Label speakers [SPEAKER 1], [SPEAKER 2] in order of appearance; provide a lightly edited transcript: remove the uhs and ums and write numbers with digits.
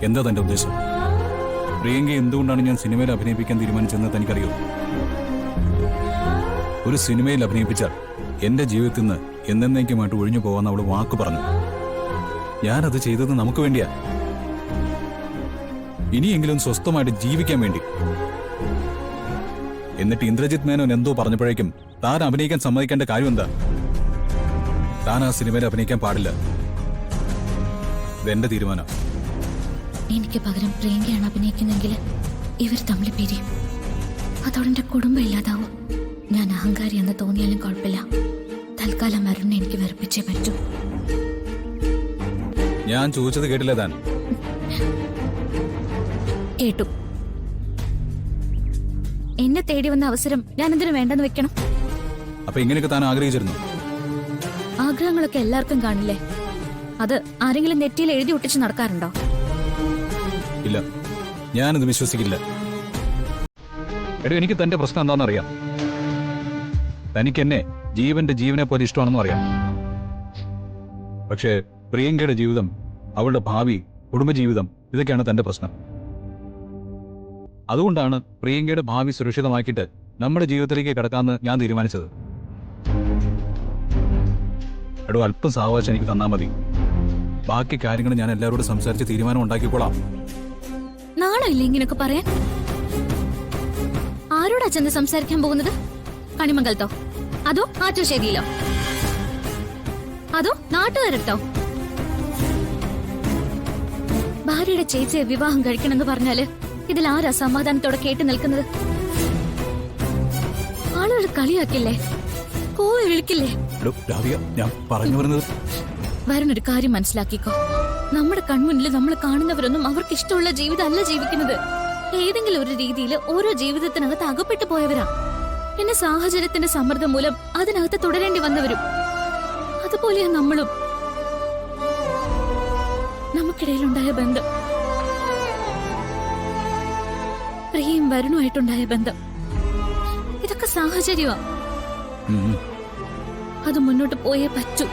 [SPEAKER 1] എന്താ തന്റെ ഉദ്ദേശം? പ്രിയങ്ക എന്തുകൊണ്ടാണ് ഞാൻ സിനിമയിൽ അഭിനയിപ്പിക്കാൻ തീരുമാനിച്ചതെന്ന് തനിക്കറിയോ? ഒരു സിനിമയിൽ അഭിനയിപ്പിച്ചാൽ എന്റെ ജീവിതത്തിൽ നിന്ന് എന്നേക്കുമായിട്ട് ഒഴിഞ്ഞു പോകാൻ അവൾ വാക്ക് പറഞ്ഞു. ഞാനത് ചെയ്തത് നമുക്ക് വേണ്ടിയാ, ഇനിയെങ്കിലും സ്വസ്ഥമായിട്ട് ജീവിക്കാൻ വേണ്ടി. എന്നിട്ട് ഇന്ദ്രജിത് മേനോൻ എന്തോ പറഞ്ഞപ്പോഴേക്കും താൻ അഭിനയിക്കാൻ സമ്മതിക്കേണ്ട കാര്യം എന്താ? താൻ ആ സിനിമയിൽ അഭിനയിക്കാൻ പാടില്ല. ഇതെന്റെ തീരുമാനം.
[SPEAKER 2] എനിക്ക് പകരം പ്രിയങ്കയാണ് അഭിനയിക്കുന്നെങ്കിൽ ഇവർ തമ്മിൽ പിരിയും. അതോടെ എന്റെ കുടുംബം ഇല്ലാതാവും. ഞാൻ അഹങ്കാരി എന്ന് തോന്നിയാലും കുഴപ്പമില്ല. തൽക്കാലം അരുണിനെ എനിക്ക് വെറുപ്പിച്ചേ പറ്റൂ.
[SPEAKER 1] ഞാൻ ചോദിച്ചത് കേട്ടില്ല താൻ?
[SPEAKER 2] കേട്ടു. എന്നെ തേടി വന്ന അവസരം ഞാൻ എന്തിനു വേണ്ടെന്ന് വെക്കണം?
[SPEAKER 1] അപ്പൊ ഇങ്ങനെയൊക്കെ താൻ ആഗ്രഹിച്ചിരുന്നു?
[SPEAKER 2] ആഗ്രഹങ്ങളൊക്കെ എല്ലാവർക്കും കാണില്ലേ? അത് ആരെങ്കിലും നെറ്റിയിൽ എഴുതി ഒട്ടിച്ച് നടക്കാറുണ്ടോ?
[SPEAKER 1] ഇല്ല, ഞാനത് വിശ്വസിക്കില്ല. എടോ, എനിക്ക് തന്റെ പ്രശ്നം എന്താണെന്നറിയാം. തനിക്ക് എന്നെ ജീവന്റെ ജീവനെ പോലെ ഇഷ്ടമാണെന്നും അറിയാം. പക്ഷേ പ്രിയങ്കയുടെ ജീവിതം, അവളുടെ ഭാവി, കുടുംബജീവിതം, ഇതൊക്കെയാണ് തന്റെ പ്രശ്നം. അതുകൊണ്ടാണ് പ്രിയങ്കയുടെ ഭാവി സുരക്ഷിതമാക്കിയിട്ട് നമ്മുടെ ജീവിതത്തിലേക്ക് കിടക്കാമെന്ന് ഞാൻ തീരുമാനിച്ചത്. എടോ, അല്പം സാവകാശം എനിക്ക് തന്നാ മതി. ബാക്കി കാര്യങ്ങൾ ഞാൻ എല്ലാവരോടും സംസാരിച്ച് തീരുമാനം ഉണ്ടാക്കിക്കോളാം.
[SPEAKER 2] നാണമില്ല ഇങ്ങനൊക്കെ പറയാൻ? ആരോടാ ചെന്ന് സംസാരിക്കാൻ പോകുന്നത്? കണിമംഗലത്തോ? അതോ ആറ്റുശ്ശേരിയിലോ? അതോ നാട്ടുകാരട്ടോ? ഭാര്യയുടെ ചേച്ചിയെ വിവാഹം കഴിക്കണമെന്ന് പറഞ്ഞാല് ഇതിൽ ആരാ സമാധാനത്തോടെ കേട്ടു നിൽക്കുന്നത്? ആളുകൾ കളിയാക്കില്ലേ? കോവി വിളിക്കില്ലേ?
[SPEAKER 1] ഞാൻ പറഞ്ഞു വരുന്നത്,
[SPEAKER 2] വരണൊരു കാര്യം മനസ്സിലാക്കിക്കോ. നമ്മുടെ കൺമുന്നിൽ നമ്മൾ കാണുന്നവരൊന്നും അവർക്ക് ഇഷ്ടമുള്ള ജീവിതമല്ല ജീവിക്കുന്നത്. ഏതെങ്കിലും ഒരു രീതിയിൽ ഓരോ ജീവിതത്തിനകത്ത് അകപ്പെട്ടു പോയവരാ. പിന്നെ സാഹചര്യത്തിന്റെ സമ്മർദ്ദം മൂലം അതിനകത്ത് തുടരേണ്ടി വന്നവരും. അതുപോലെയാ നമ്മളും. നമുക്കിടയിലുണ്ടായ ബന്ധം, പ്രിയയും വരുണുമായിട്ടുണ്ടായ ബന്ധം, ഇതൊക്കെ സാഹചര്യമാ. അത് മുന്നോട്ട് പോയേ പറ്റൂ.